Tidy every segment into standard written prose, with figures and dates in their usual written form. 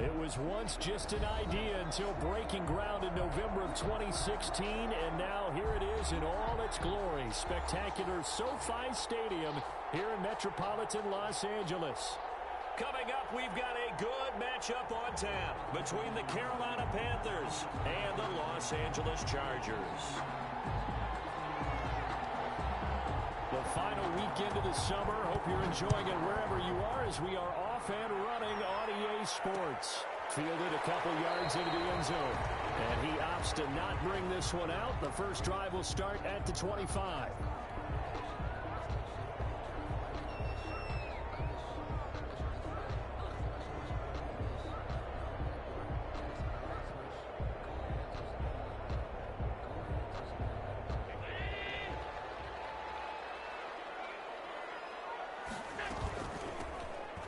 It was once just an idea until breaking ground in November of 2016, and now here it is in all its glory. Spectacular SoFi Stadium here in metropolitan Los Angeles. Coming up, we've got a good matchup on tap between the Carolina Panthers and the Los Angeles Chargers. The final weekend of the summer. Hope you're enjoying it wherever you are as we are off and running on EA Sports. Fielded a couple yards into the end zone. And he opts to not bring this one out. The first drive will start at the 25.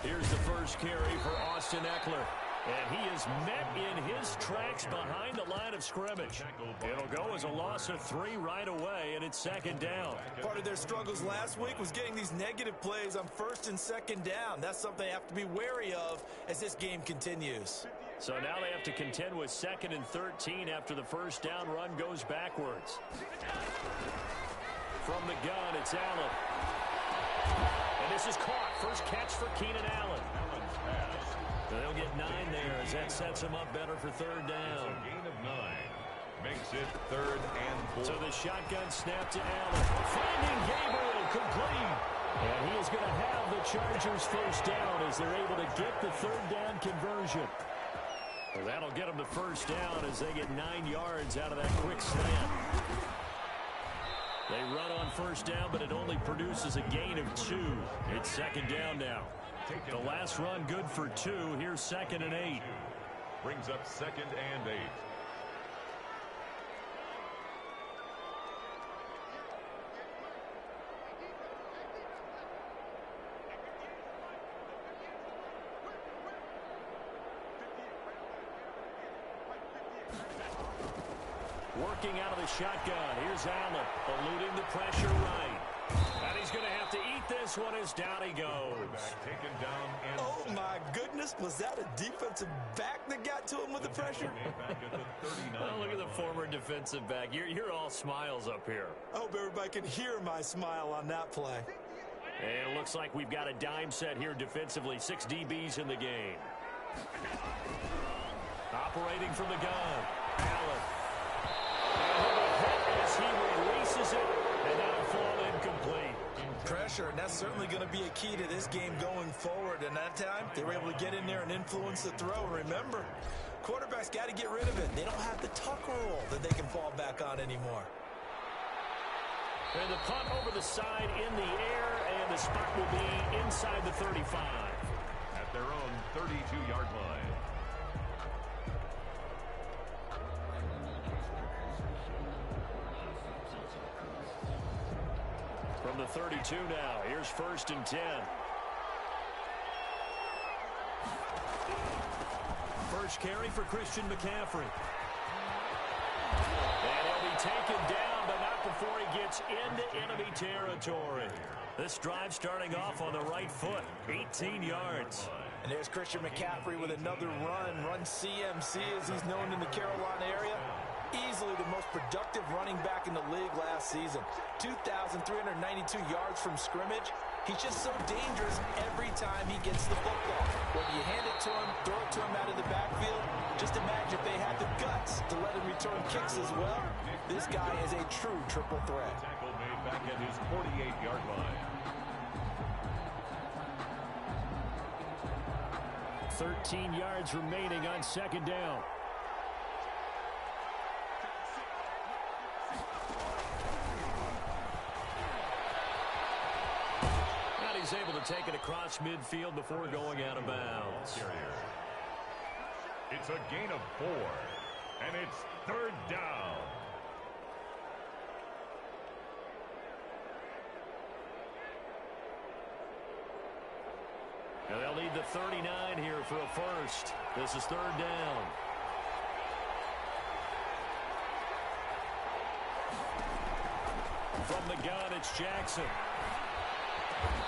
Here's the first carry for Austin Eckler. And he is met in his tracks behind the line of scrimmage. It'll go as a loss of 3 right away, and it's second down. Part of their struggles last week was getting these negative plays on first and second down. That's something they have to be wary of as this game continues. So now they have to contend with 2nd and 13 after the first down run goes backwards. From the gun, it's Allen. And this is caught. First catch for Keenan Allen. They'll get 9 there as that sets them up better for third down. A gain of 9 makes it 3rd and 4. So the shotgun snap to Allen. Finding Gabriel complete. And he is going to have the Chargers first down as they're able to get the third down conversion. Well, that'll get them the first down as they get 9 yards out of that quick slant. They run on first down, but it only produces a gain of 2. It's second down now. The last run good for 2. Here's 2nd and 8. Brings up 2nd and 8. Working out of the shotgun. Here's Allen, eluding the pressure right. And he's going to have to eat this one as down he goes. Taken down and Oh, my goodness. Was that a defensive back that got to him with the pressure? Oh, look at the former defensive back. You're all smiles up here. I hope everybody can hear my smile on that play. And it looks like we've got a dime set here defensively. 6 DBs in the game. Operating from the gun. Allen. As he releases it, and that'll fall incomplete. Pressure, and that's certainly going to be a key to this game going forward. And that time, they were able to get in there and influence the throw. Remember, quarterbacks got to get rid of it. They don't have the tuck rule that they can fall back on anymore. And the punt over the side in the air, and the spot will be inside the 35. At their own 32-yard line. From the 32 now, here's 1st and 10. First carry for Christian McCaffrey. And he'll be taken down, but not before he gets into enemy territory. This drive starting off on the right foot, 18 yards. And there's Christian McCaffrey with another run CMC as he's known in the Carolina area. Easily the most productive running back in the league last season. 2,392 yards from scrimmage. He's just so dangerous every time he gets the football. Whether you hand it to him, throw it to him out of the backfield, just imagine if they had the guts to let him return kicks as well. This guy is a true triple threat. Tackle made back at his 48-yard line. 13 yards remaining on second down. He's able to take it across midfield before going out of bounds. It's a gain of 4, and it's 3rd down. And they'll need the 39 here for a first. This is 3rd down. From the gun, it's Jackson.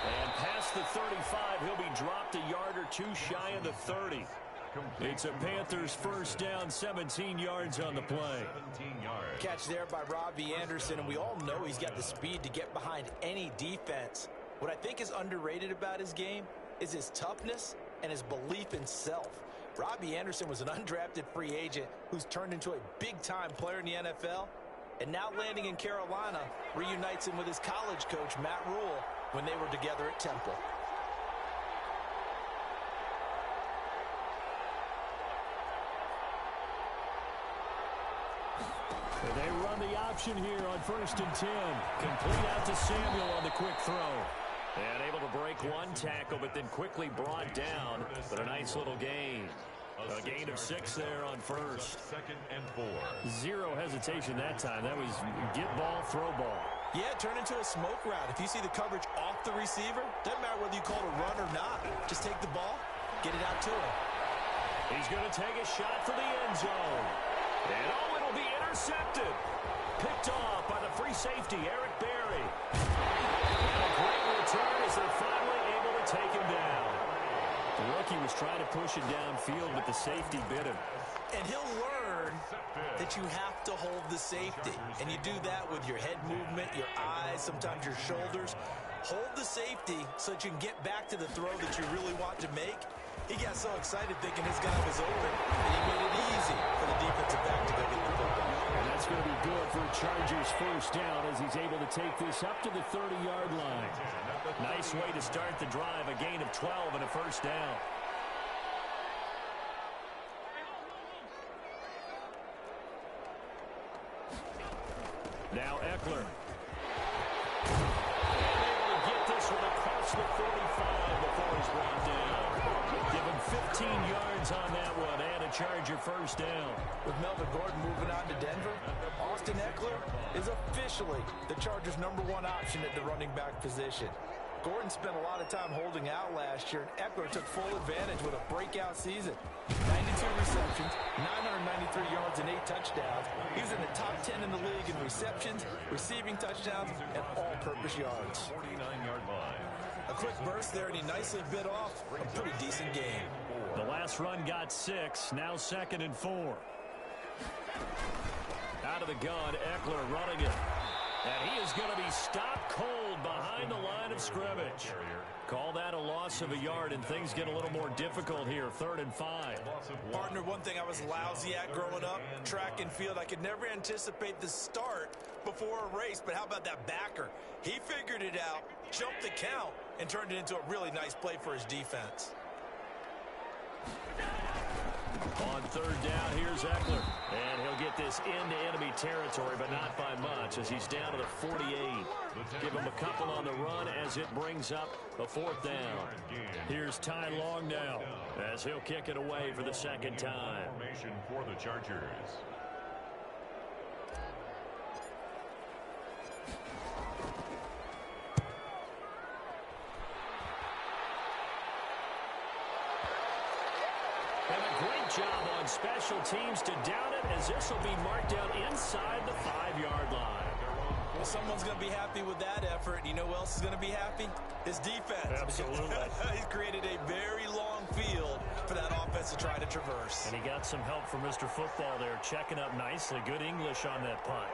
And past the 35, he'll be dropped a yard or 2 shy of the 30. It's a Panthers first down, 17 yards on the play. 17 yards. Catch there by Robbie Anderson, and we all know he's got the speed to get behind any defense. What I think is underrated about his game is his toughness and his belief in self. Robbie Anderson was an undrafted free agent who's turned into a big-time player in the NFL, and now landing in Carolina reunites him with his college coach, Matt Rule, when they were together at Temple. They run the option here on 1st and 10. Complete out to Samuel on the quick throw. And able to break one tackle, but then quickly brought down. But a nice little gain. A gain of 6 there on first. 2nd and 4. Zero hesitation that time. That was get ball, throw ball. Yeah, turn into a smoke route. If you see the coverage off the receiver, doesn't matter whether you call it a run or not. Just take the ball, get it out to him. He's going to take a shot for the end zone. And it'll be intercepted. Picked off by the free safety, Eric Berry. And a great return as they're finally able to take him down. The rookie was trying to push it downfield, but the safety bit him. And he'll learn that you have to hold the safety. And you do that with your head movement, your eyes, sometimes your shoulders. Hold the safety so that you can get back to the throw that you really want to make. He got so excited thinking his guy was open, and he made it easy for the defensive back to go get the football. And that's going to be good for Chargers first down as he's able to take this up to the 30-yard line. Nice way to start the drive, a gain of 12 and a first down. Now Eckler. Able to get this one across the 45 before he's brought down. Give him 15 yards on that one and a Charger first down. With Melvin Gordon moving on to Denver, Austin Eckler is officially the Chargers' #1 option at the running back position. Gordon spent a lot of time holding out last year, and Eckler took full advantage with a breakout season. 92 receptions, 993 yards, and 8 touchdowns. He was in the top 10 in the league in receptions, receiving touchdowns, and all-purpose yards. 49-yard line. A quick burst there, and he nicely bit off a pretty decent game. The last run got 6, now 2nd and 4. Out of the gun, Eckler running it. And he is going to be stopped cold behind the line of scrimmage. Call that a loss of a yard, and things get a little more difficult here, 3rd and 5. Partner, one thing I was lousy at growing up, track and field, I could never anticipate the start before a race, but how about that backer? He figured it out, jumped the count, and turned it into a really nice play for his defense. On 3rd down, here's Eckler. And he'll get this into enemy territory, but not by much, as he's down to the 48. Give him a couple on the run as it brings up a 4th down. Here's Ty Long now, as he'll kick it away for the 2nd time. Formation for the Chargers. Job on special teams to down it, as this will be marked down inside the 5-yard line. Well, someone's going to be happy with that effort. You know who else is going to be happy? His defense. Absolutely. He's created a very long field for that offense to try to traverse. And he got some help from Mr. Football there, checking up nicely. Good English on that punt.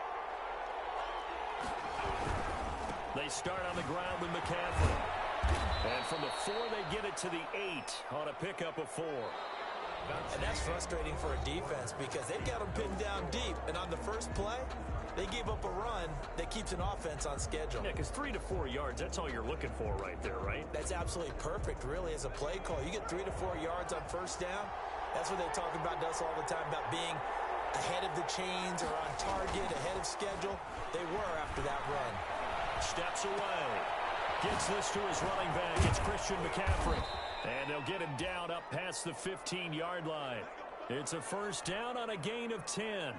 They start on the ground with McCaffrey. And from the 4, they get it to the 8 on a pickup of 4. And that's frustrating for a defense because they've got them pinned down deep. And on the first play, they gave up a run that keeps an offense on schedule. Yeah, because 3 to 4 yards, that's all you're looking for right there, right? That's absolutely perfect, really, as a play call. You get 3 to 4 yards on first down. That's what they talk about to us all the time, about being ahead of the chains or on target, ahead of schedule. They were after that run. Steps away. Gets this to his running back. It's Christian McCaffrey. And they'll get him down up past the 15-yard line. It's a first down on a gain of 10.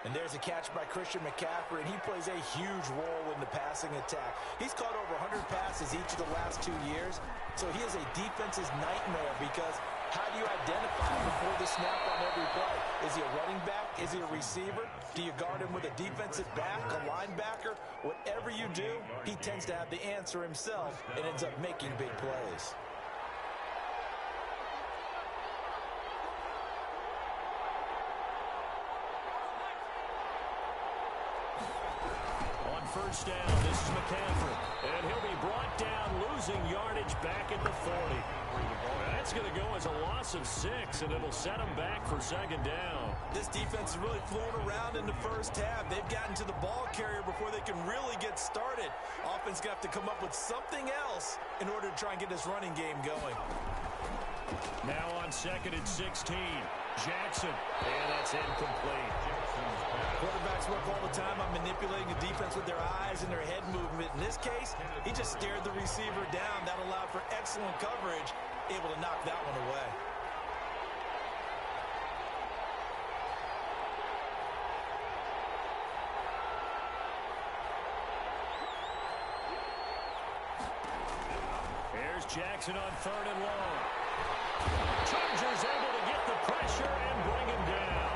And there's a catch by Christian McCaffrey, and he plays a huge role in the passing attack. He's caught over 100 passes each of the last 2 years, so he is a defense's nightmare because how do you identify him before the snap on every play? Is he a running back? Is he a receiver? Do you guard him with a defensive back, a linebacker? Whatever you do, he tends to have the answer himself and ends up making big plays. first down. This is McCaffrey. And he'll be brought down, losing yardage back at the 40. That's going to go as a loss of 6, and it'll set him back for second down. This defense is really flown around in the first half. They've gotten to the ball carrier before they can really get started. Offense going to have to come up with something else in order to try and get this running game going. Now on 2nd and 16. Jackson. And that's incomplete. Quarterbacks work all the time on manipulating the defense with their eyes and their head movement. In this case, he just stared the receiver down. That allowed for excellent coverage, able to knock that one away. Here's Jackson on 3rd and long. Chargers able to get the pressure and bring him down.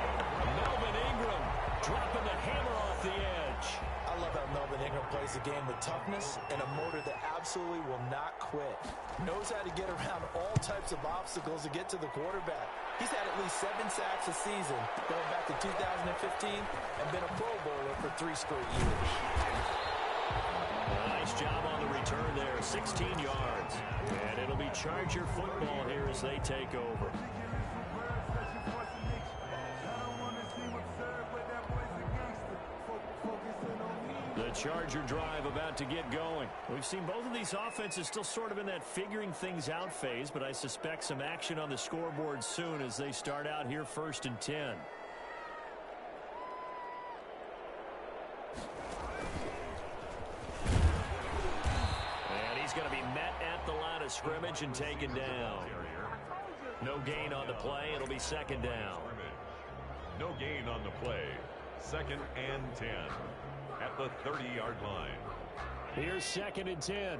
Melvin Ingram dropping the hammer off the edge. I love how Melvin Ingram plays the game with toughness and a motor that absolutely will not quit. Knows how to get around all types of obstacles to get to the quarterback. He's had at least 7 sacks a season, going back to 2015, and been a Pro Bowler for 3 straight years. Nice job on the return there, 16 yards. And it'll be Charger football here as they take over. The Charger drive about to get going. We've seen both of these offenses still sort of in that figuring things out phase, but I suspect some action on the scoreboard soon as they start out here 1st and 10. He's going to be met at the line of scrimmage and taken down. No gain on the play. It'll be 2nd down. No gain on the play. 2nd and 10 at the 30-yard line. Here's 2nd and 10.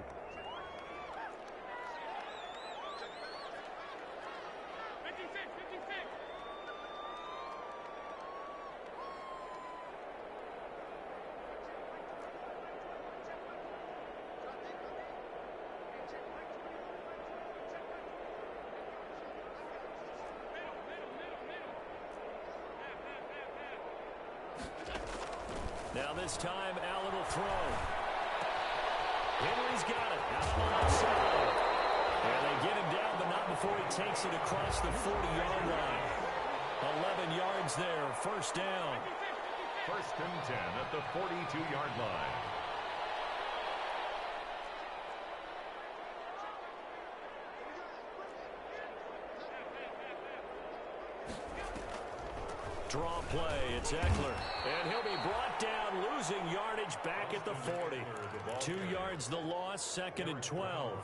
Now this time, Allen will throw. Henry's got it. Out on the outside. And they get him down, but not before he takes it across the 40-yard line. 11 yards there, 1st down. 1st and 10 at the 42-yard line. Draw play, it's Eckler. And he'll be brought down, losing yardage back at the 40. 2 yards the loss, 2nd and 12.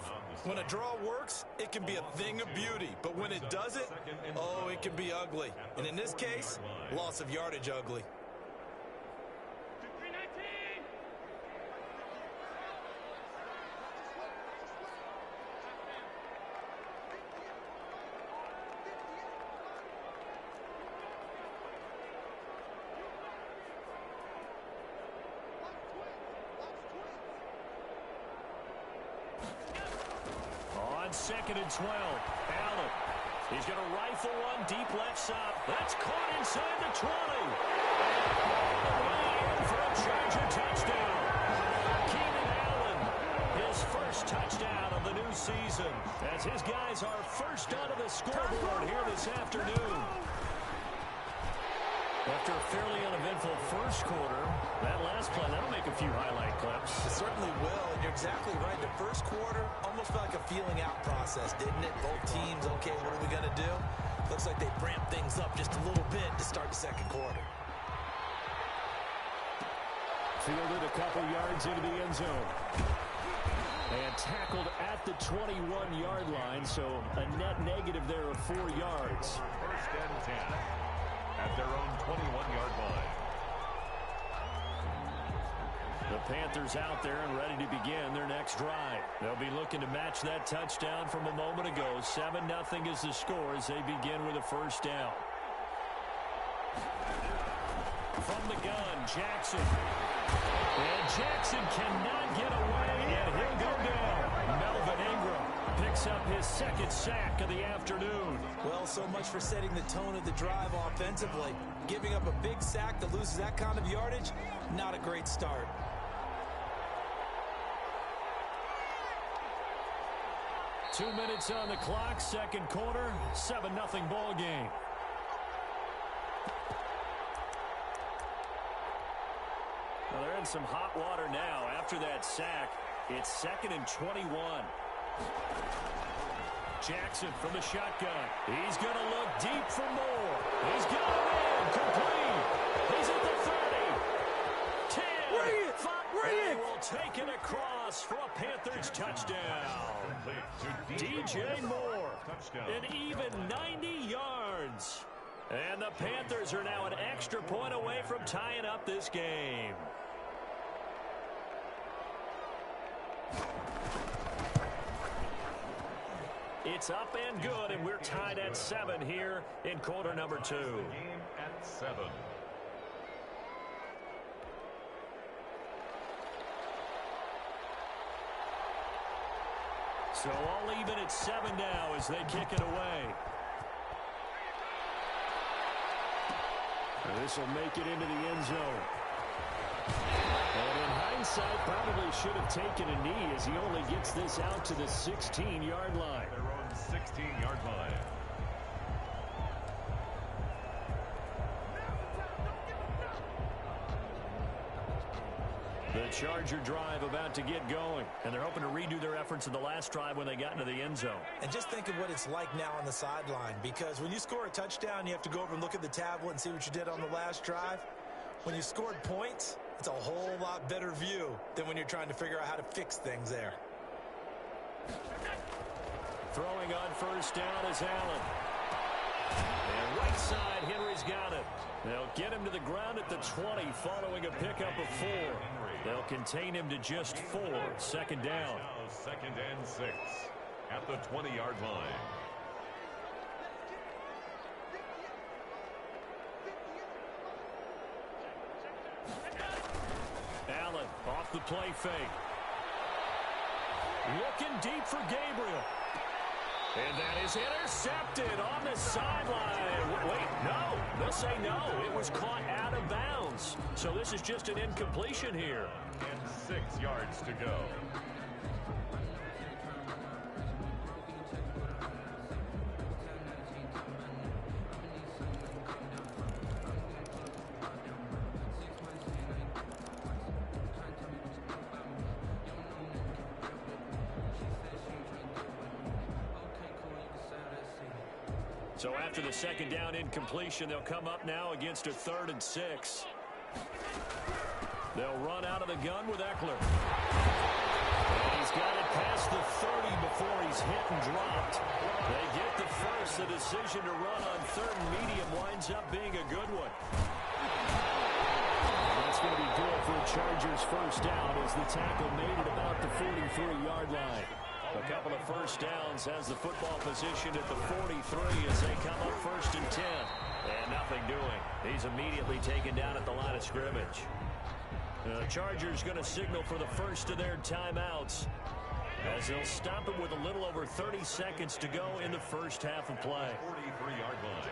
When a draw works, it can be a thing of beauty. But when it doesn't, oh, it can be ugly. And in this case, loss of yardage ugly. On 2nd and 12, Allen. He's going to rifle one deep left side. That's caught inside the 20. Way in for a Charger touchdown. Keenan Allen, his first touchdown of the new season, as his guys are first onto the scoreboard here this afternoon. After a fairly uneventful first quarter, that last play, that'll make a few highlight clips. It certainly will, and you're exactly right. The first quarter almost felt like a feeling out process, didn't it? Both teams, okay, what are we going to do? Looks like they ramped things up just a little bit to start the second quarter. Fielded a couple yards into the end zone. And tackled at the 21-yard line, so a net negative there of 4 yards. 1st and 10 at their own 21-yard line. The Panthers out there and ready to begin their next drive. They'll be looking to match that touchdown from a moment ago. 7-0 is the score as they begin with a 1st down. From the gun, Jackson. And Jackson cannot get away, and he'll go down. Melvin Ingram picks up his 2nd sack of the afternoon. Well, so much for setting the tone of the drive offensively. Giving up a big sack that loses that kind of yardage, not a great start. 2 minutes on the clock, second quarter, 7-0 ball game. Well, they're in some hot water now. After that sack, it's 2nd and 21. Jackson from the shotgun. He's going to look deep for more. He's got it in. Complete. He's at the 30. 10. Bring it. Will take it across for a Panthers touchdown. DJ Moore. An even 90 yards. And the Panthers are now an extra point away from tying up this game. It's up and good, and we're tied at 7 here in quarter number 2. Game at 7. So all even at 7 now as they kick it away. This will make it into the end zone. And in hindsight, probably should have taken a knee as he only gets this out to the 16-yard line. Their own 16-yard line. The Charger drive about to get going, and they're hoping to redo their efforts in the last drive when they got into the end zone. And just think of what it's like now on the sideline, because when you score a touchdown, you have to go over and look at the tablet and see what you did on the last drive. When you scored points, it's a whole lot better view than when you're trying to figure out how to fix things there. Throwing on first down is Allen. And right side, Henry's got it. They'll get him to the ground at the 20 following a pickup of 4. They'll contain him to just 4. Second down. Now 2nd and 6 at the 20-yard line. Allen off the play fake. Looking deep for Gabriel. And that is intercepted on the sideline. Wait, no. They'll say no. It was caught out of bounds. So this is just an incompletion here. And 6 yards to go. So after the second down incompletion, they'll come up now against a 3rd and 6. They'll run out of the gun with Eckler. And he's got it past the 30 before he's hit and dropped. They get the first. The decision to run on 3rd and medium winds up being a good one. That's going to be good for a Chargers first down as the tackle made it about the 43-yard line. A couple of first downs has the football position at the 43 as they come up 1st and 10. And nothing doing. He's immediately taken down at the line of scrimmage. The Chargers going to signal for the first of their timeouts as they'll stop it with a little over 30 seconds to go in the first half of play. 43-yard line.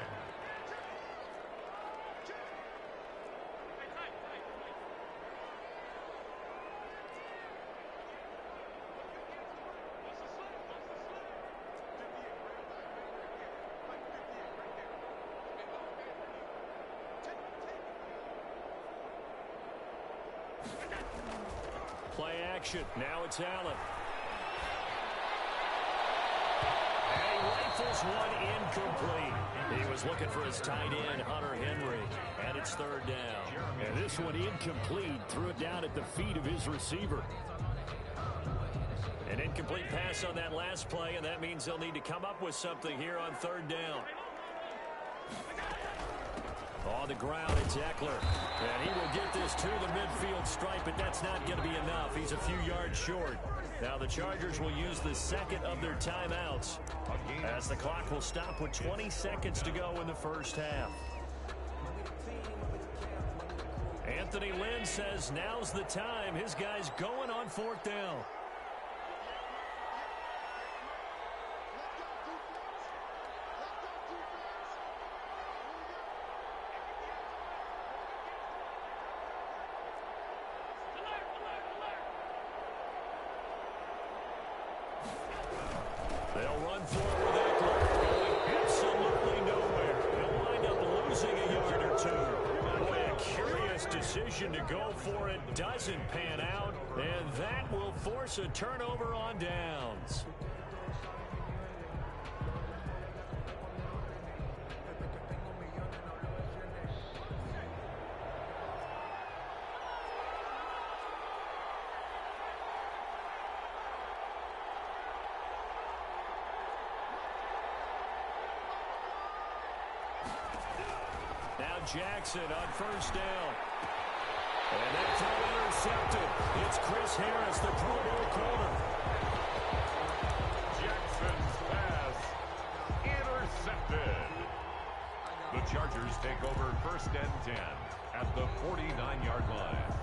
Play action. Now it's Allen. And he rifles one incomplete. He was looking for his tight end, Hunter Henry. And it's 3rd down. And this one incomplete. Threw it down at the feet of his receiver. An incomplete pass on that last play, and that means they'll need to come up with something here on 3rd down. On the ground, it's Eckler. And he will get this to the midfield stripe, but that's not going to be enough. He's a few yards short. Now the Chargers will use the second of their timeouts as the clock will stop with 20 seconds to go in the first half. Anthony Lynn says now's the time. His guy's going on 4th down. going for it with Eckler. Going absolutely nowhere. He'll wind up losing a yard or two. Boy, a curious decision to go for it. Doesn't pan out. And that will force a turnover on downs. Now Jackson on first down. And that throw intercepted. It's Chris Harris, the Pro Bowl corner. Jackson's pass intercepted. The Chargers take over first and 10 at the 49-yard line.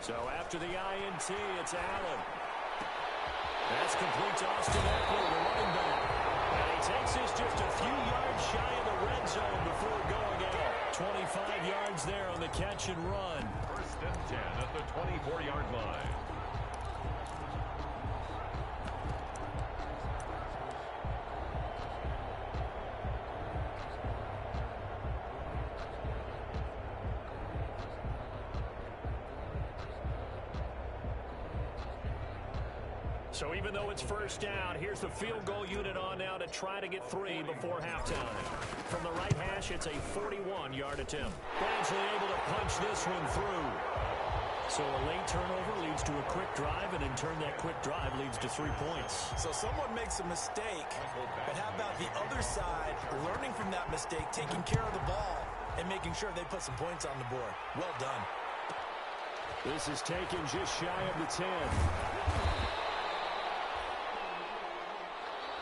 So after the INT, it's Allen. That's complete to Austin Eckler, the running back. And he takes this just a few yards shy of the red zone before going out. 25 yards there on the catch and run. First and 10 at the 24-yard line. So even though it's first down, here's the field goal unit on now to try to get 3 before halftime. From the right hash, it's a 41-yard attempt. Gradually able to punch this one through. So a late turnover leads to a quick drive, and in turn that quick drive leads to 3 points. So someone makes a mistake, but how about the other side learning from that mistake, taking care of the ball, and making sure they put some points on the board. Well done. This is taken just shy of the 10.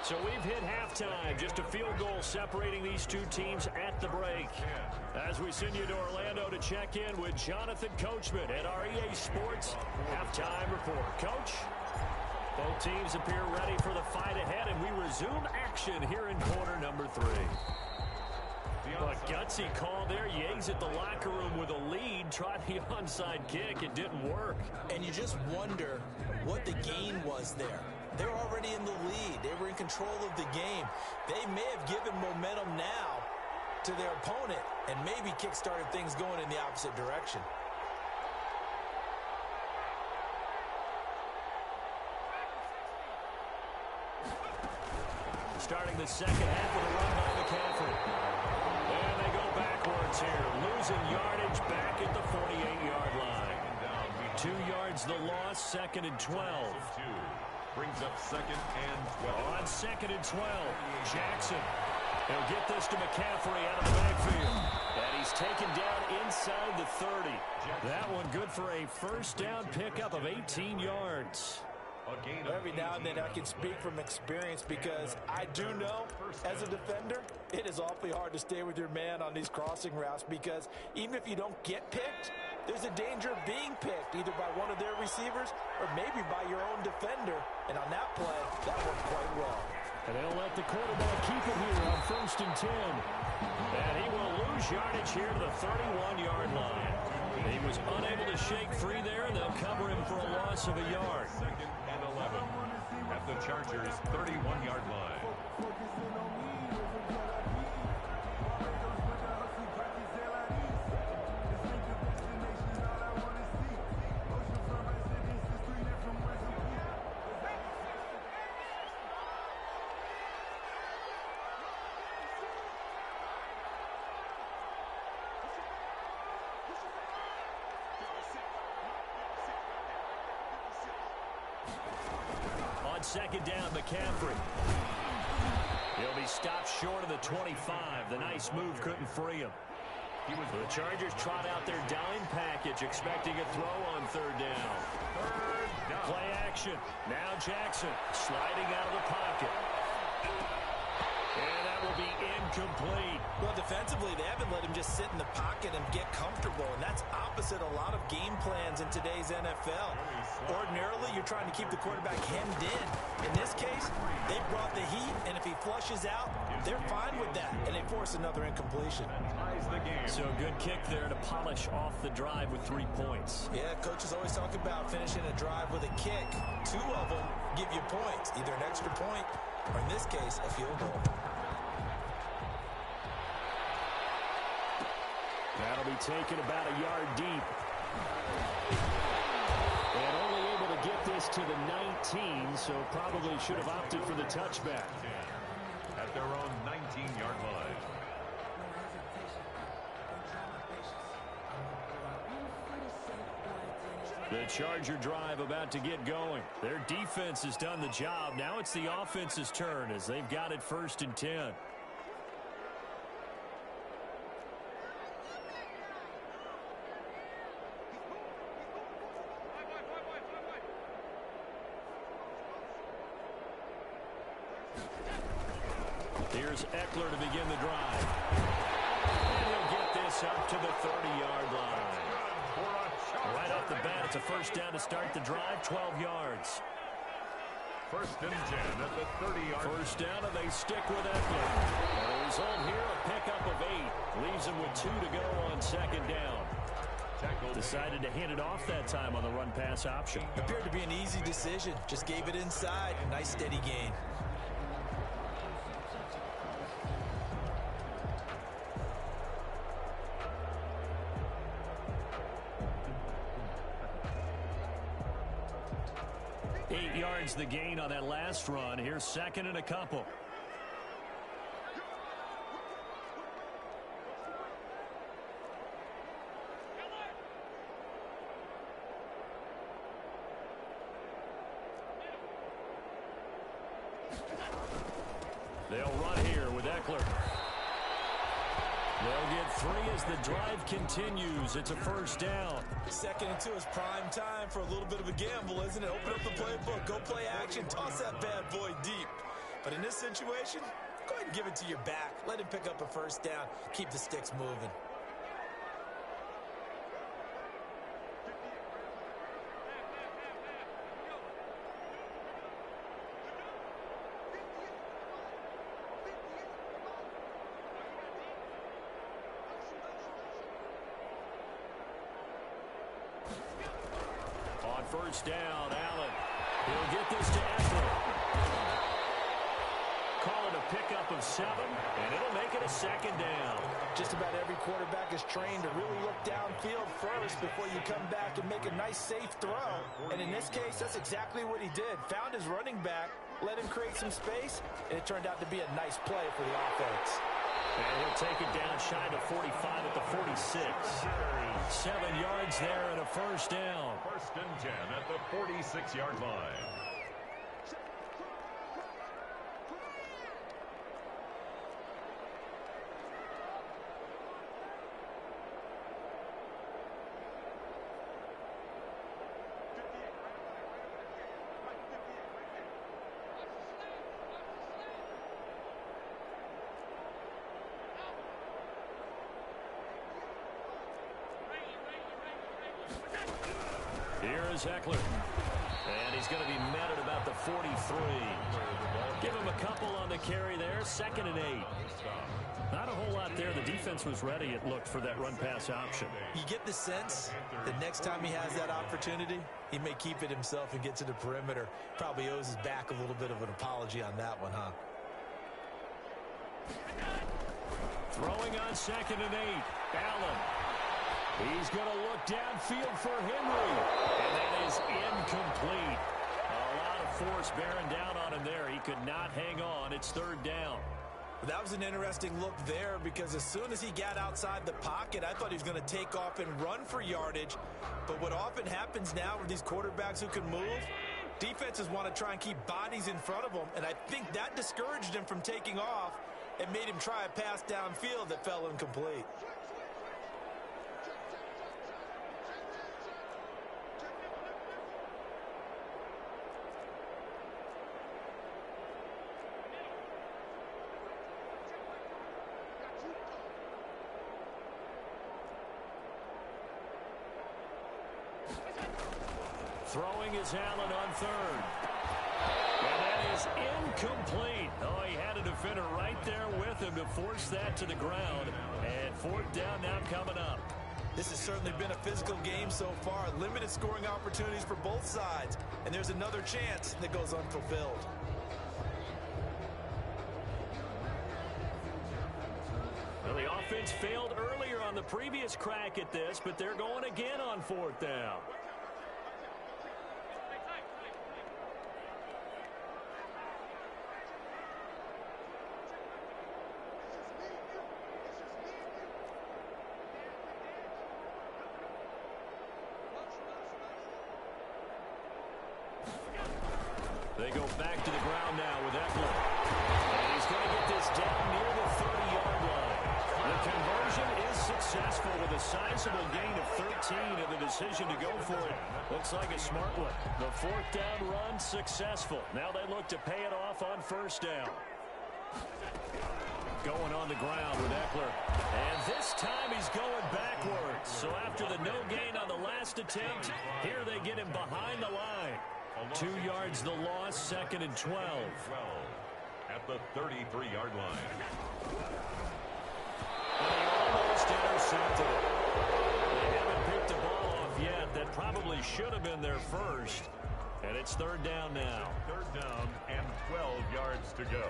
So we've hit halftime. Just a field goal separating these two teams at the break. As we send you to Orlando to check in with Jonathan Coachman at our EA Sports Halftime Report. Coach, both teams appear ready for the fight ahead, and we resume action here in quarter number 3. But gutsy call there. Yates at the locker room with a lead. Tried the onside kick. It didn't work. And you just wonder what the gain was there. They're already in the lead. They were in control of the game. They may have given momentum now to their opponent and maybe kick-started things going in the opposite direction. Starting the second half with a run by McCaffrey. And they go backwards here. Losing yardage back at the 48-yard line. 2 yards the loss, second and 12. Brings up second and 12. On second and 12, Jackson. He'll get this to McCaffrey out of the backfield. And he's taken down inside the 30. That one good for a first down pickup of 18 yards. Every now and then I can speak from experience because I do know as a defender it is awfully hard to stay with your man on these crossing routes because even if you don't get picked, there's a danger of being picked either by one of their receivers or maybe by your own defender. And on that play, that worked quite well. And they'll let the quarterback keep it here on first and 10. And he will lose yardage here to the 31-yard line. He was unable to shake free there, and they'll cover him for a loss of a yard. Second and 11 at the Chargers' 31-yard line. Second down, McCaffrey. He'll be stopped short of the 25. The nice move couldn't free him. The Chargers trot out their dime package, expecting a throw on third down. Play action. Now Jackson sliding out of the pocket. And that will be incomplete. Well, defensively, they haven't let him just sit in the pocket and get comfortable, and that's opposite a lot of game plans in today's NFL. Ordinarily, you're trying to keep the quarterback hemmed in. In this case, they brought the heat, and if he flushes out, they're fine with that, and they force another incompletion. ties the game. So good kick there to polish off the drive with 3 points. Yeah, coaches always talk about finishing a drive with a kick. 2 of them give you points, either an extra point or, in this case, a field goal. That'll be taken about a yard deep. And only able to get this to the 19, so probably should have opted for the touchback. At their own 19-yard line. The Charger drive about to get going. Their defense has done the job. Now it's the offense's turn as they've got it 1st and 10. Here's Eckler to begin the drive. And he'll get this up to the 30-yard line. Right off the bat, it's a 1st down to start the drive, 12 yards. 1st and 10 at the 30-yard line. 1st down, and they stick with Eckler. The result here, a pickup of 8. Leaves them with 2 to go on 2nd down. Decided to hand it off that time on the run-pass option. Appeared to be an easy decision. Just gave it inside. Nice steady gain. The gain on that last run. Here's 2nd and a couple. They'll run here with Eckler. They'll get 3 as the drive continues. It's a 1st down. 2nd and 2 is prime time for a little bit of a gamble, isn't it? Open up the playbook, go play action, toss that bad boy deep. But in this situation, go ahead and give it to your back. Let him pick up a 1st down. Keep the sticks moving. On 1st down, Allen. He'll get this to Eckler. Call it a pickup of 7, and it'll make it a 2nd down. Just about every quarterback is trained to really look downfield first before you come back and make a nice, safe throw. And in this case, that's exactly what he did. Found his running back, let him create some space, and it turned out to be a nice play for the offense. And he'll take it down shy to 45 at the 46. 7 yards there and a 1st down. 1st and 10 at the 46-yard line. Here is Eckler. And he's going to be met at about the 43. Give him a couple on the carry there. 2nd and 8. Not a whole lot there. The defense was ready, it looked, for that run-pass option. You get the sense that next time he has that opportunity, he may keep it himself and get to the perimeter. Probably owes his back a little bit of an apology on that one, huh? Throwing on 2nd and 8. Allen. He's going to look downfield for Henry. And that is incomplete. A lot of force bearing down on him there. He could not hang on. It's 3rd down. That was an interesting look there because as soon as he got outside the pocket, I thought he was going to take off and run for yardage. But what often happens now with these quarterbacks who can move, defenses want to try and keep bodies in front of them. And I think that discouraged him from taking off and made him try a pass downfield that fell incomplete. Throwing is Allen on 3rd. And that is incomplete. Oh, he had a defender right there with him to force that to the ground. And fourth down now coming up. This has certainly been a physical game so far. Limited scoring opportunities for both sides. And there's another chance that goes unfulfilled. Well, the offense failed earlier on the previous crack at this, but they're going again on fourth down. They go back to the ground now with Eckler. And he's going to get this down near the 30-yard line. The conversion is successful with a sizable gain of 13, and the decision to go for it looks like a smart one. The fourth down run successful. Now they look to pay it off on first down. Going on the ground with Eckler. And this time he's going backwards. So after the no gain on the last attempt, here they get him behind the line. 2 yards the loss, second and 12. At the 33-yard line. And he almost intercepted it. They haven't picked the ball off yet. That probably should have been their first. And it's third down now. Third down and 12 yards to go.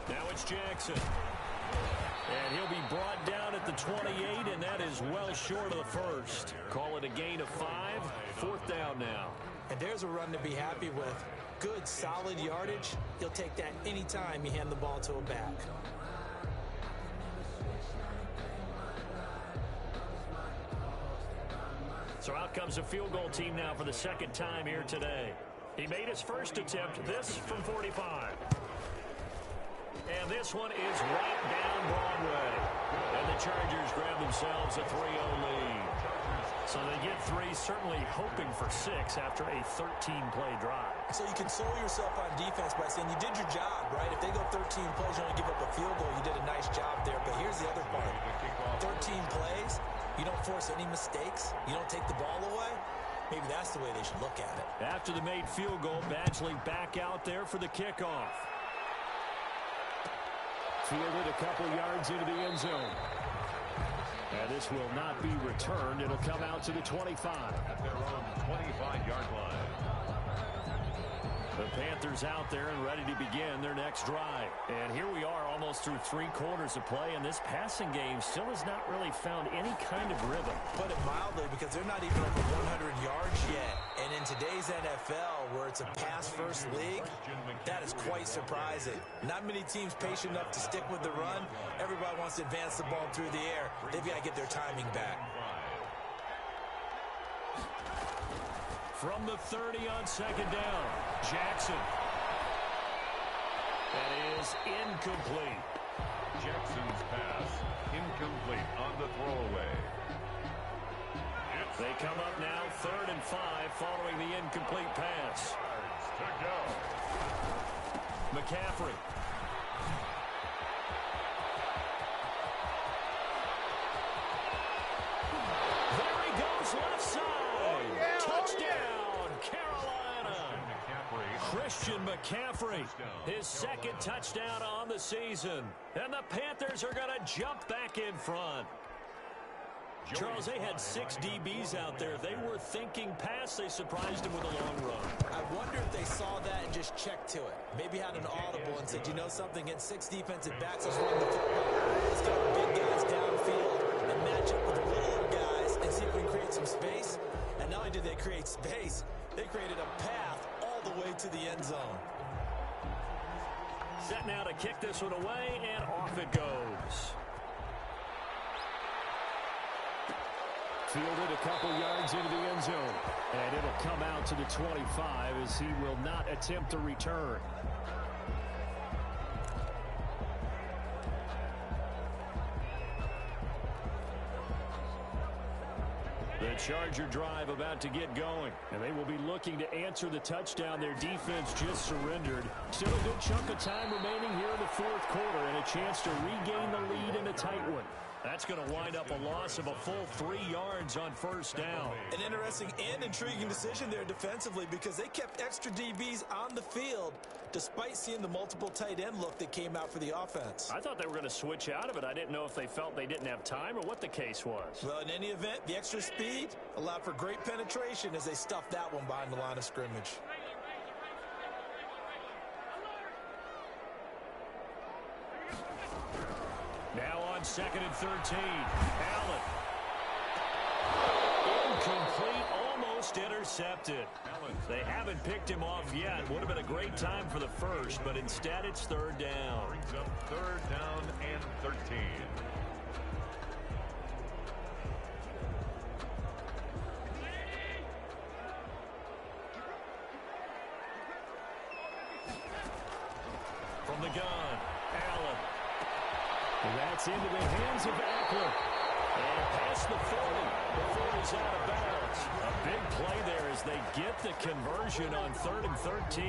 Now it's Jackson. And he'll be brought down at the 28, and that is well short of the first. Call it a gain of 5. Fourth down now. And there's a run to be happy with. Good, solid yardage. He'll take that anytime you hand the ball to a back. So out comes a field goal team now for the second time here today. He made his first attempt, this from 45. And this one is right down Broadway. And the Chargers grab themselves a 3-0 lead. So they get 3, certainly hoping for 6 after a 13-play drive. So you console yourself on defense by saying you did your job, right? If they go 13 plays, you only give up a field goal, you did a nice job there. But here's the other part. 13 plays, you don't force any mistakes, you don't take the ball away. Maybe that's the way they should look at it. After the made field goal, Badgley back out there for the kickoff. Fielded a couple yards into the end zone. And this will not be returned. It'll come out to the 25. At their own 25-yard line. The Panthers out there and ready to begin their next drive. And here we are almost through 3 quarters of play, and this passing game still has not really found any kind of rhythm. Put it mildly, because they're not even over 100 yards yet. And in today's NFL, where it's a pass-first league, that is quite surprising. Not many teams patient enough to stick with the run. Everybody wants to advance the ball through the air. They've got to get their timing back. From the 30 on second down, Jackson. That is incomplete. Jackson's pass incomplete on the throwaway. They come up now 3rd and 5 following the incomplete pass. To go. McCaffrey. There he goes left side. Touchdown, Carolina. Christian McCaffrey, his second touchdown on the season. And the Panthers are going to jump back in front. Charles, they had 6 DBs out there. They were thinking pass. They surprised him with a long run. I wonder if they saw that and just checked to it. Maybe had an audible and said, you know something, against 6 defensive backs, let's run the football. Let's get our big guys downfield and match up with the littler guys and see if we can create some space. And not only did they create space, they created a path all the way to the end zone. Set now to kick this one away, and off it goes. fielded a couple yards into the end zone. And it'll come out to the 25 as he will not attempt to return. The Charger drive about to get going, and they will be looking to answer the touchdown their defense just surrendered. Still a good chunk of time remaining here in the fourth quarter and a chance to regain the lead in a tight one. That's going to wind up a loss of a full 3 yards on first down. An interesting and intriguing decision there defensively because they kept extra DBs on the field despite seeing the multiple tight end look that came out for the offense. I thought they were going to switch out of it. I didn't know if they felt they didn't have time or what the case was. Well, in any event, the extra speed allowed for great penetration as they stuffed that one behind the line of scrimmage. Now on 2nd and 13. Allen. Incomplete, almost intercepted. They haven't picked him off yet. Would have been a great time for the first, but instead it's 3rd down. Brings up 3rd down and 13. From the gun, Allen. And that's into the hands of Eckler. And past the 40 before he's out of bounds. A big play there as they get the conversion on 3rd and 13.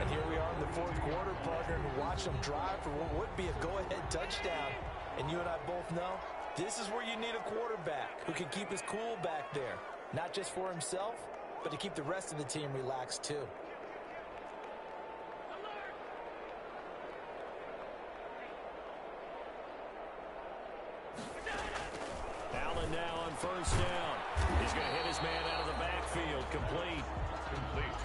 And here we are in the fourth quarter, partner, and watch them drive for what would be a go-ahead touchdown. And you and I both know this is where you need a quarterback who can keep his cool back there. Not just for himself, but to keep the rest of the team relaxed too. Allen now on first down. He's going to hit his man out of the backfield. Complete.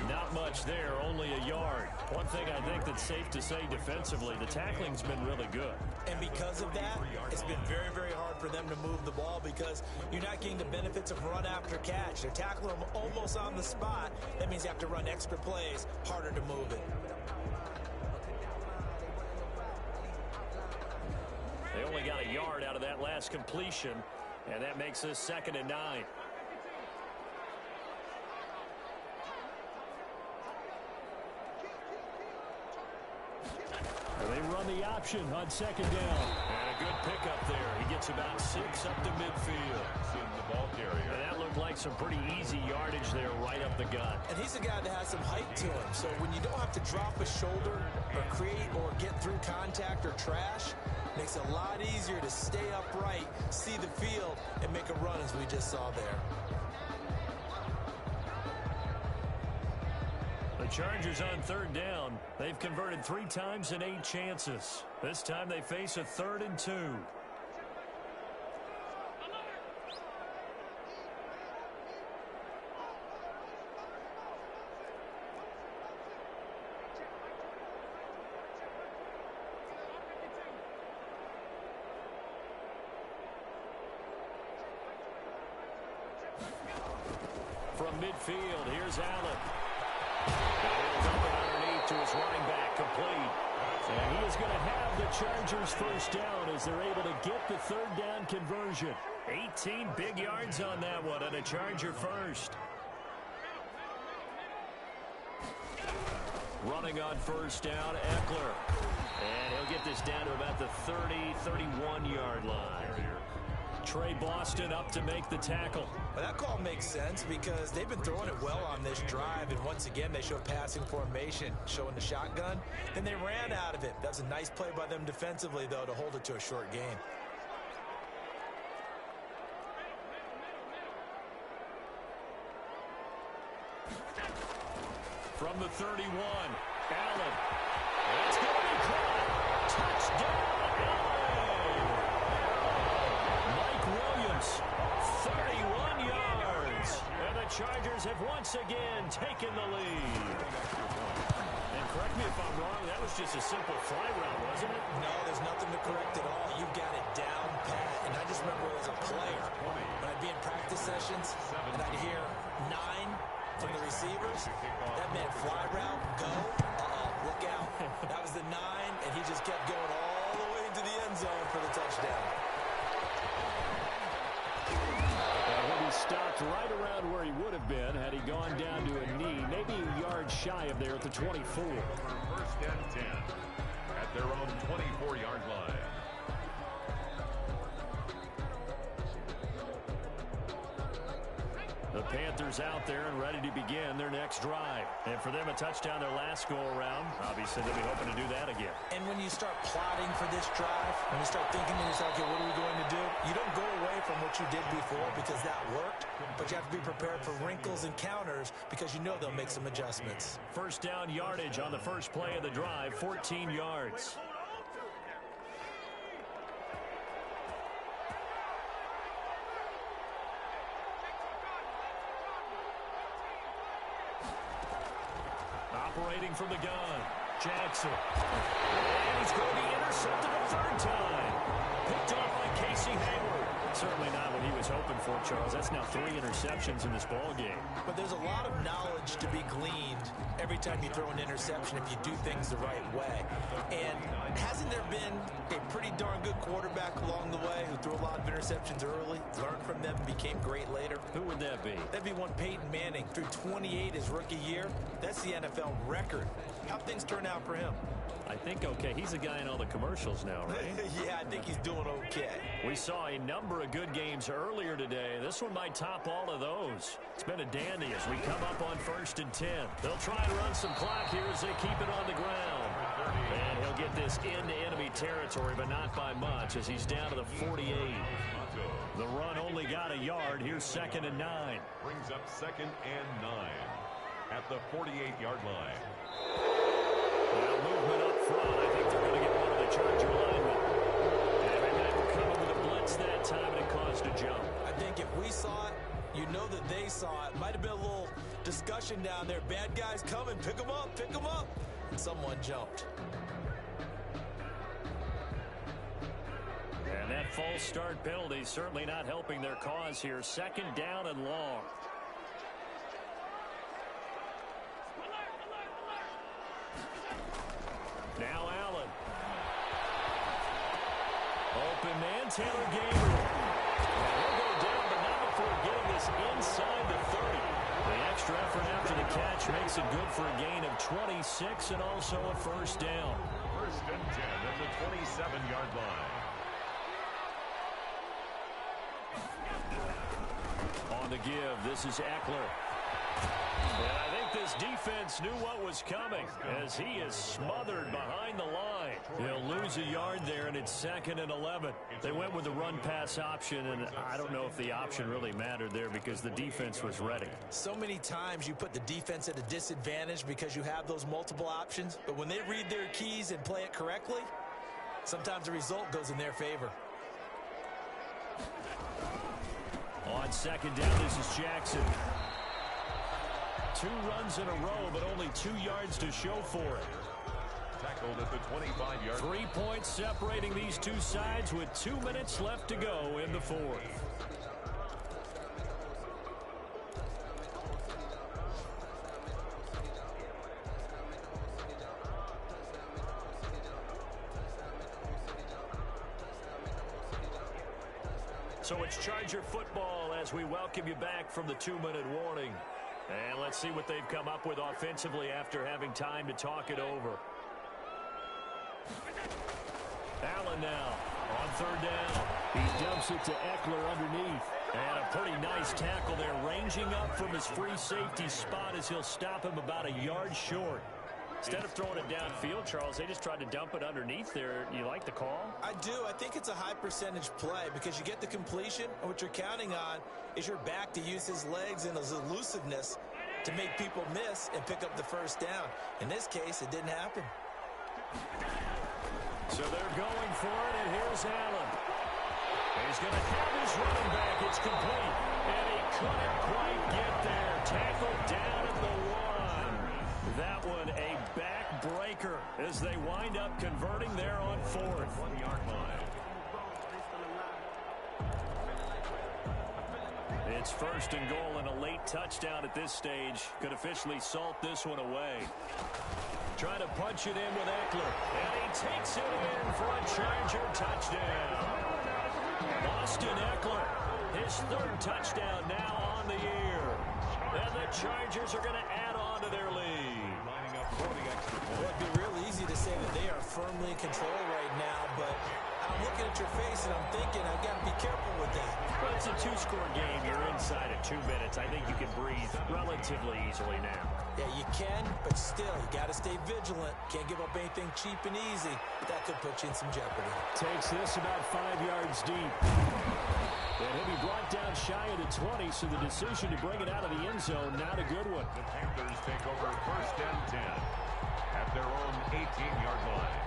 Not much there, only a yard. One thing I think that's safe to say defensively, the tackling's been really good. And because of that, it's been very, very hard for them to move the ball because you're not getting the benefits of run after catch. They're tackling them almost on the spot. That means you have to run extra plays, harder to move it. They only got a yard out of that last completion, and that makes this 2nd and 9. They run the option on 2nd down. And a good pickup there. He gets about 6 up to midfield. In the ball carrier. And that looked like some pretty easy yardage there right up the gut. And he's a guy that has some height to him. So when you don't have to drop a shoulder or create or get through contact or trash, it makes it a lot easier to stay upright, see the field, and make a run as we just saw there. The Chargers on 3rd down. They've converted 3 times in 8 chances. This time they face a 3rd and 2. From midfield, here's Allen. Underneath to his running back, complete. And he is going to have the Chargers first down as they're able to get the 3rd down conversion. 18 big yards on that one, and a Charger first. Running on first down, Eckler. And he'll get this down to about the 30, 31-yard line. Trey Boston up to make the tackle. Well, that call makes sense because they've been throwing it well on this drive, and once again they show passing formation, showing the shotgun, and they ran out of it. That's a nice play by them defensively, though, to hold it to a short game. From the 31, Allen. It's going to be caught. Touchdown, Allen. Mike Williams, 31 yards. And the Chargers have once again taken the lead. And correct me if I'm wrong, that was just a simple fly route, wasn't it? No, there's nothing to correct at all. You've got it down pat. And I just remember as a player, when I'd be in practice sessions, and I'd hear 9 from the receivers, that meant fly route, go, look out. That was the 9, and he just kept going all the way into the end zone for the touchdown. He'll be stopped right around where he would have been had he gone down to a knee, maybe a yard shy of there at the 24. First and 10 at their own 24-yard line. The Panthers out there and ready to begin their next drive. And for them, a touchdown their last go-around. Obviously, they'll be hoping to do that again. And when you start plotting for this drive, when you start thinking to yourself, okay, what are we going to do? You don't go away from what you did before because that worked, but you have to be prepared for wrinkles and counters because you know they'll make some adjustments. First down yardage on the first play of the drive, 14 yards. Operating from the gun, Jackson. And he's going to be intercepted a third time. Picked off by Casey Hayward. Certainly not what he was hoping for, Charles. That's now 3 interceptions in this ball game. But there's a lot of knowledge to be gleaned every time you throw an interception if you do things the right way. And hasn't there been a pretty darn good quarterback along the way who threw a lot of interceptions early, learned from them, and became great later? Who would that be? That'd be one Peyton Manning. Threw 28 his rookie year. That's the NFL record. How'd things turn out for him? I think okay. He's a guy in all the commercials now, right? Yeah, I think he's doing okay. We saw a number of good games earlier today. This one might top all of those. It's been a dandy as we come up on 1st and 10. They'll try and run some clock here as they keep it on the ground. And he'll get this into enemy territory, but not by much as he's down to the 48. The run only got a yard. Here's 2nd and 9. Brings up 2nd and 9 at the 48-yard line. Well, movement up front. I think they're going to get one of the Charger linemen. And they were coming with a blitz that time, and it caused a jump. I think if we saw it, you know that they saw it. Might have been a little discussion down there. Bad guys coming. Pick them up. Pick them up. And someone jumped. And that false start penalty certainly not helping their cause here. 2nd down and long. Now Allen. Open man, Taylor Gabriel. He'll go down, but not before getting this inside the 30. The extra effort after the catch makes it good for a gain of 26 and also a first down. 1st and 10 at the 27-yard line. On the give, this is Eckler. And I think this defense knew what was coming as he is smothered behind the line. He'll lose a yard there, and it's 2nd and 11. They went with the run-pass option, and I don't know if the option really mattered there because the defense was ready. So many times you put the defense at a disadvantage because you have those multiple options, but when they read their keys and play it correctly, sometimes the result goes in their favor. On 2nd down, this is Jackson. 2 runs in a row, but only 2 yards to show for it. Tackled at the 25-yard. 3 points separating these two sides with 2 minutes left to go in the 4th. So it's Charger football as we welcome you back from the 2-minute warning. And let's see what they've come up with offensively after having time to talk it over. Allen now on 3rd down. He dumps it to Eckler underneath. And a pretty nice tackle there, ranging up from his free safety spot as he'll stop him about a yard short. Instead of throwing it downfield, Charles, they just tried to dump it underneath there. You like the call? I do. I think it's a high percentage play because you get the completion, and what you're counting on is your back to use his legs and his elusiveness to make people miss and pick up the first down. In this case, it didn't happen. So they're going for it, and here's Allen. He's going to have his running back. It's complete, and he couldn't quite get there. Tackled down at the 1. That one a backbreaker as they wind up converting there on 4th. 1-yard line. It's 1st and goal and a late touchdown at this stage. Could officially salt this one away. Trying to punch it in with Eckler. And he takes it in for a Charger touchdown. Austin Eckler, his third touchdown now on the year. And the Chargers are going to add on to their lead. Lining up for the extra point. Well, it'd be real easy to say that they are firmly in control right now, but I'm looking at your face and I'm thinking I've got to be careful with that. Well, it's a two-score game. You're inside of 2 minutes. I think you can breathe relatively easily now. Yeah, you can, but still, you got to stay vigilant. Can't give up anything cheap and easy. That could put you in some jeopardy. Takes this about 5 yards deep. And he'll be brought down shy of the 20, so the decision to bring it out of the end zone, not a good one. The Panthers take over 1st and 10 at their own 18-yard line.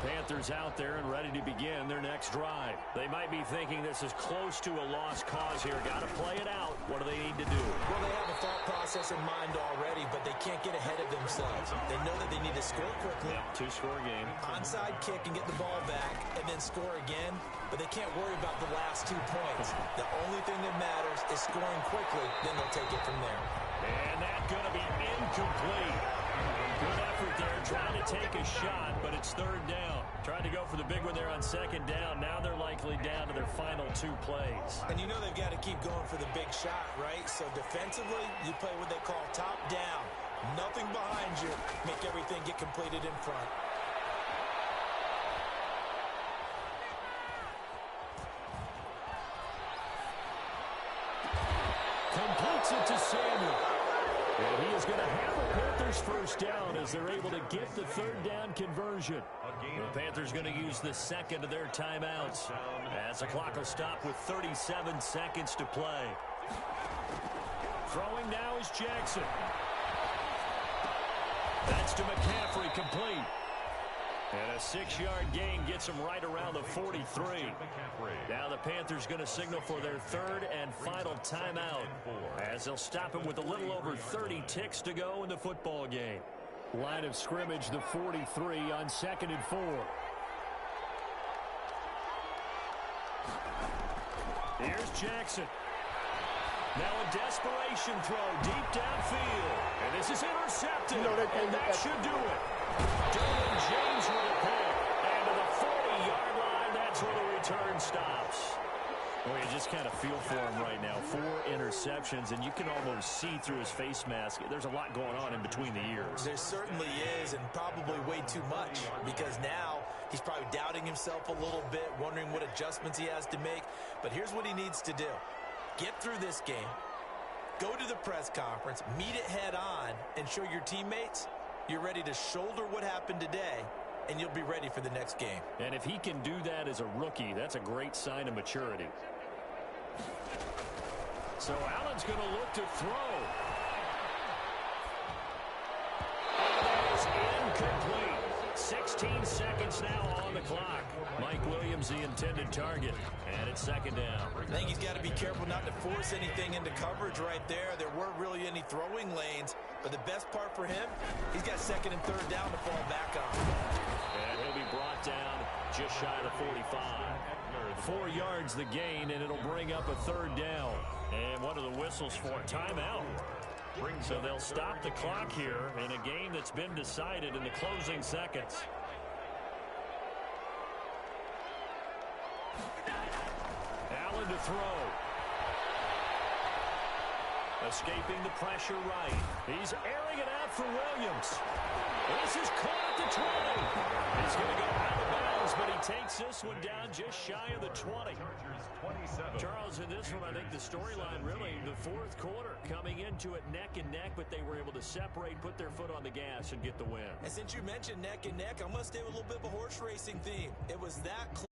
Panthers out there and ready to begin their next drive. They might be thinking this is close to a lost cause here. Got to play it out. What do they need to do? Well, they have a thought process in mind already, but they can't get ahead of themselves. They know that they need to score quickly. Yep, two-score game. Onside kick and get the ball back and then score again, but they can't worry about the last 2 points. The only thing that matters is scoring quickly, then they'll take it from there. And that's going to be incomplete. Good effort there, trying to take a shot, but it's 3rd down. Trying to go for the big one there on 2nd down. Now they're likely down to their final 2 plays. And you know they've got to keep going for the big shot, right? So defensively, you play what they call top down. Nothing behind you. Make everything get completed in front. Completes it to Samuel. And he is going to have the Panthers 1st down as they're able to get the 3rd down conversion. The Panthers going to use the 2nd of their timeouts as the clock will stop with 37 seconds to play. Throwing now is Jackson. That's to McCaffrey, complete. And a 6-yard gain gets him right around the 43. Now the Panthers going to signal for their 3rd and final timeout as they'll stop him with a little over 30 ticks to go in the football game. Line of scrimmage, the 43 on 2nd and 4. Here's Jackson. Now a desperation throw deep downfield. And this is intercepted. And that should do it. Derwin James with a pick. And to the 40-yard line, that's where the return stops. Well, you just kind of feel for him right now. 4 interceptions, and you can almost see through his face mask. There's a lot going on in between the ears. There certainly is, and probably way too much, because now he's probably doubting himself a little bit, wondering what adjustments he has to make. But here's what he needs to do. Get through this game, go to the press conference, meet it head on, and show your teammates you're ready to shoulder what happened today, and you'll be ready for the next game. And if he can do that as a rookie, that's a great sign of maturity. So Allen's going to look to throw. And that is incomplete. 16 seconds now on the clock. Mike Williams, the intended target. And it's 2nd down. I think he's got to be careful not to force anything into coverage right there. There weren't really any throwing lanes. But the best part for him, he's got 2nd and 3rd down to fall back on. And he'll be brought down just shy of the 45. 4 yards the gain, and it'll bring up a 3rd down. And what are the whistles for? Timeout. So they'll stop the clock here in a game that's been decided in the closing seconds. Allen to throw. Escaping the pressure right. He's airing it out for Williams. This is caught at the 20. He's going to go out of bounds, but he takes this one down just shy of the 20. Charles, in this one, I think the storyline really, the 4th quarter, coming into it neck and neck, but they were able to separate, put their foot on the gas, and get the win. And since you mentioned neck and neck, I'm going to stay with a little bit of a horse racing theme. It was that close.